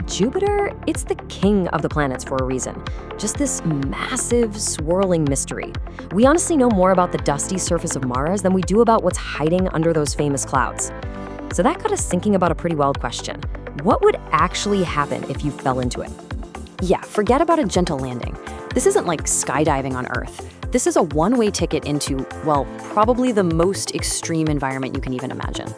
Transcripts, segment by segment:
Jupiter, it's the king of the planets for a reason. Just this massive, swirling mystery. We honestly know more about the dusty surface of Mars than we do about what's hiding under those famous clouds. So that got us thinking about a pretty wild question. What would actually happen if you fell into it? Yeah, forget about a gentle landing. This isn't like skydiving on Earth. This is a one-way ticket into, well, probably the most extreme environment you can even imagine.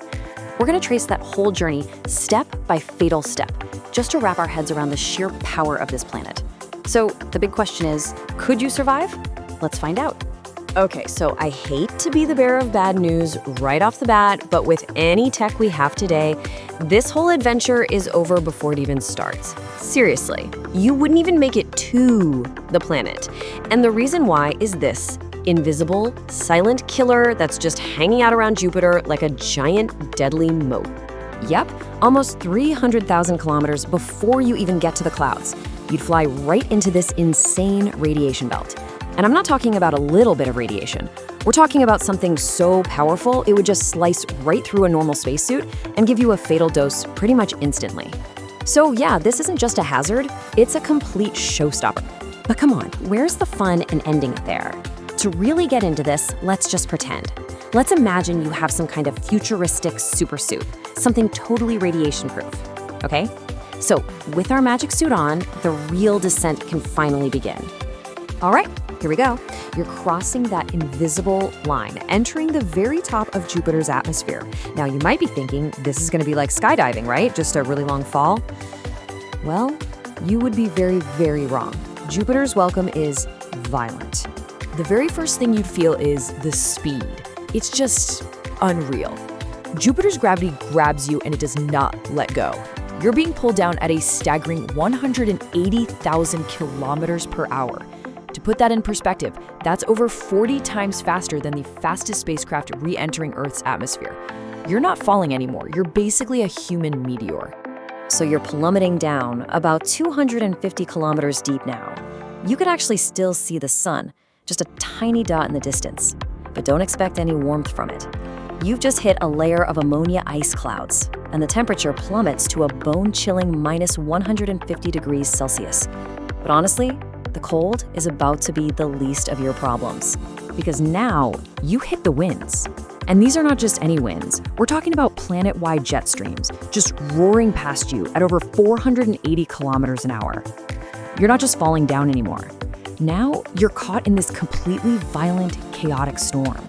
We're going to trace that whole journey step by fatal step, just to wrap our heads around the sheer power of this planet. So the big question is, could you survive? Let's find out. Okay, so I hate to be the bearer of bad news right off the bat, but with any tech we have today, this whole adventure is over before it even starts. Seriously, you wouldn't even make it to the planet. And the reason why is this invisible, silent killer that's just hanging out around Jupiter like a giant, deadly moat. Yep, almost 300,000 kilometers before you even get to the clouds. You'd fly right into this insane radiation belt. And I'm not talking about a little bit of radiation. We're talking about something so powerful, it would just slice right through a normal spacesuit and give you a fatal dose pretty much instantly. So yeah, this isn't just a hazard, it's a complete showstopper. But come on, where's the fun in ending it there? To really get into this, let's just pretend. Let's imagine you have some kind of futuristic supersuit, something totally radiation-proof, okay? So with our magic suit on, the real descent can finally begin. All right, here we go. You're crossing that invisible line, entering the very top of Jupiter's atmosphere. Now, you might be thinking, this is going to be like skydiving, right? Just a really long fall? Well, you would be very, very wrong. Jupiter's welcome is violent. The very first thing you'd feel is the speed. It's just unreal. Jupiter's gravity grabs you and it does not let go. You're being pulled down at a staggering 180,000 kilometers per hour. To put that in perspective, that's over 40 times faster than the fastest spacecraft re-entering Earth's atmosphere. You're not falling anymore, you're basically a human meteor. So you're plummeting down about 250 kilometers deep now. You could actually still see the sun, just a tiny dot in the distance. But don't expect any warmth from it. You've just hit a layer of ammonia ice clouds, and the temperature plummets to a bone-chilling minus 150 degrees Celsius. But honestly, the cold is about to be the least of your problems, because now you hit the winds. And these are not just any winds. We're talking about planet-wide jet streams, just roaring past you at over 480 kilometers an hour. You're not just falling down anymore. Now you're caught in this completely violent, chaotic storm.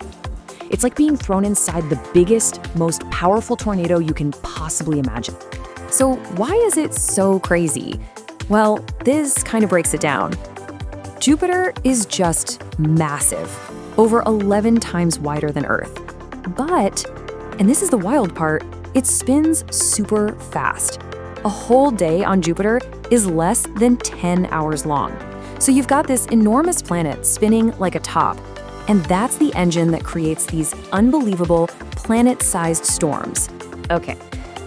It's like being thrown inside the biggest, most powerful tornado you can possibly imagine. So why is it so crazy? Well, this kind of breaks it down. Jupiter is just massive, over 11 times wider than Earth. But, and this is the wild part, it spins super fast. A whole day on Jupiter is less than 10 hours long. So you've got this enormous planet spinning like a top. And that's the engine that creates these unbelievable planet-sized storms. Okay,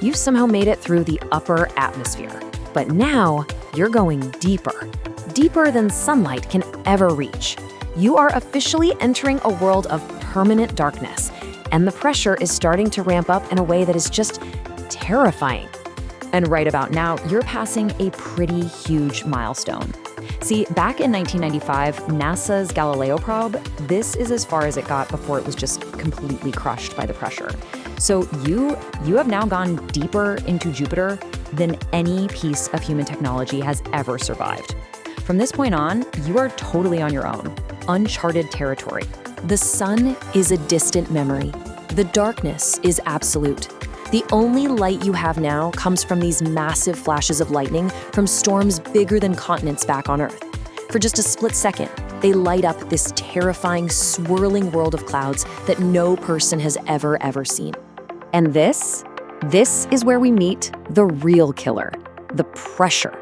you've somehow made it through the upper atmosphere. But now you're going deeper. Deeper than sunlight can ever reach. You are officially entering a world of permanent darkness, and the pressure is starting to ramp up in a way that is just terrifying. And right about now, you're passing a pretty huge milestone. See, back in 1995, NASA's Galileo probe, this is as far as it got before it was just completely crushed by the pressure. So you have now gone deeper into Jupiter than any piece of human technology has ever survived. From this point on, you are totally on your own, uncharted territory. The sun is a distant memory. The darkness is absolute. The only light you have now comes from these massive flashes of lightning from storms bigger than continents back on Earth. For just a split second, they light up this terrifying, swirling world of clouds that no person has ever seen. And this is where we meet the real killer, the pressure.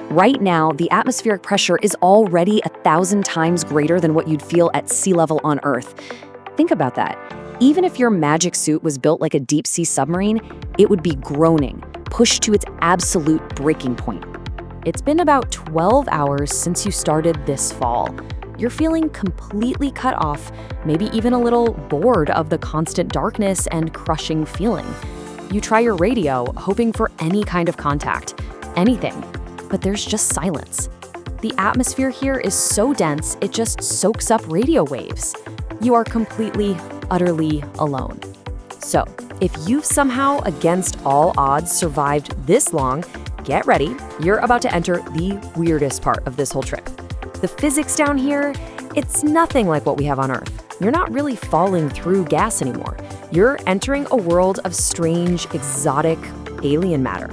Right now, the atmospheric pressure is already 1,000 times greater than what you'd feel at sea level on Earth. Think about that. Even if your magic suit was built like a deep-sea submarine, it would be groaning, pushed to its absolute breaking point. It's been about 12 hours since you started this fall. You're feeling completely cut off, maybe even a little bored of the constant darkness and crushing feeling. You try your radio, hoping for any kind of contact, anything, but there's just silence. The atmosphere here is so dense, it just soaks up radio waves. You are completely, utterly alone. So, if you've somehow, against all odds, survived this long, get ready. You're about to enter the weirdest part of this whole trip. The physics down here, it's nothing like what we have on Earth. You're not really falling through gas anymore. You're entering a world of strange, exotic, alien matter.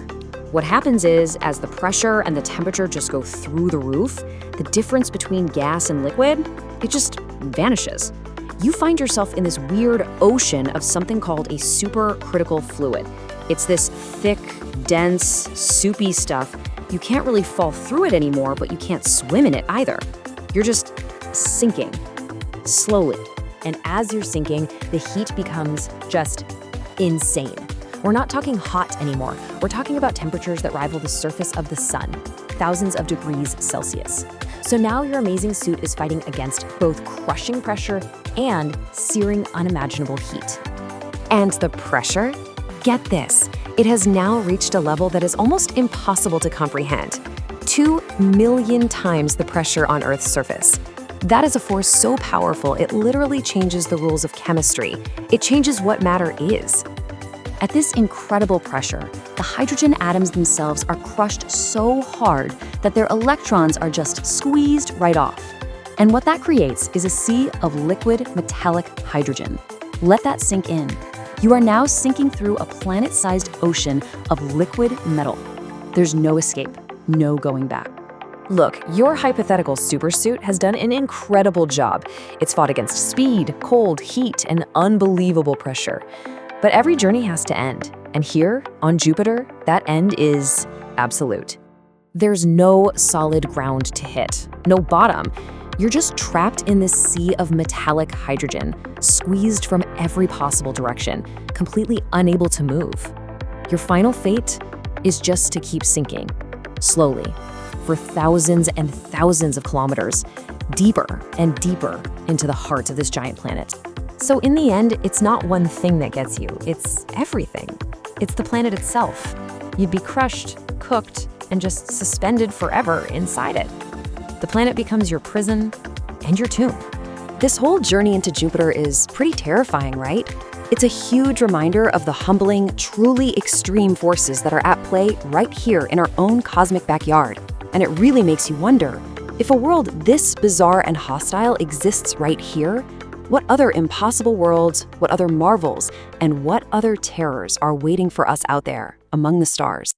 What happens is, as the pressure and the temperature just go through the roof, the difference between gas and liquid, it just vanishes. You find yourself in this weird ocean of something called a supercritical fluid. It's this thick, dense, soupy stuff. You can't really fall through it anymore, but you can't swim in it either. You're just sinking, slowly. And as you're sinking, the heat becomes just insane. We're not talking hot anymore. We're talking about temperatures that rival the surface of the sun, thousands of degrees Celsius. So now your amazing suit is fighting against both crushing pressure and searing unimaginable heat. And the pressure? Get this, it has now reached a level that is almost impossible to comprehend. 2 million times the pressure on Earth's surface. That is a force so powerful, it literally changes the rules of chemistry. It changes what matter is. At this incredible pressure, the hydrogen atoms themselves are crushed so hard that their electrons are just squeezed right off. And what that creates is a sea of liquid metallic hydrogen. Let that sink in. You are now sinking through a planet-sized ocean of liquid metal. There's no escape, no going back. Look, your hypothetical supersuit has done an incredible job. It's fought against speed, cold, heat, and unbelievable pressure. But every journey has to end. And here, on Jupiter, that end is absolute. There's no solid ground to hit, no bottom. You're just trapped in this sea of metallic hydrogen, squeezed from every possible direction, completely unable to move. Your final fate is just to keep sinking, slowly, for thousands and thousands of kilometers, deeper and deeper into the heart of this giant planet. So in the end, it's not one thing that gets you, it's everything. It's the planet itself. You'd be crushed, cooked, and just suspended forever inside it. The planet becomes your prison and your tomb. This whole journey into Jupiter is pretty terrifying, right? It's a huge reminder of the humbling, truly extreme forces that are at play right here in our own cosmic backyard. And it really makes you wonder, if a world this bizarre and hostile exists right here, what other impossible worlds, what other marvels, and what other terrors are waiting for us out there among the stars?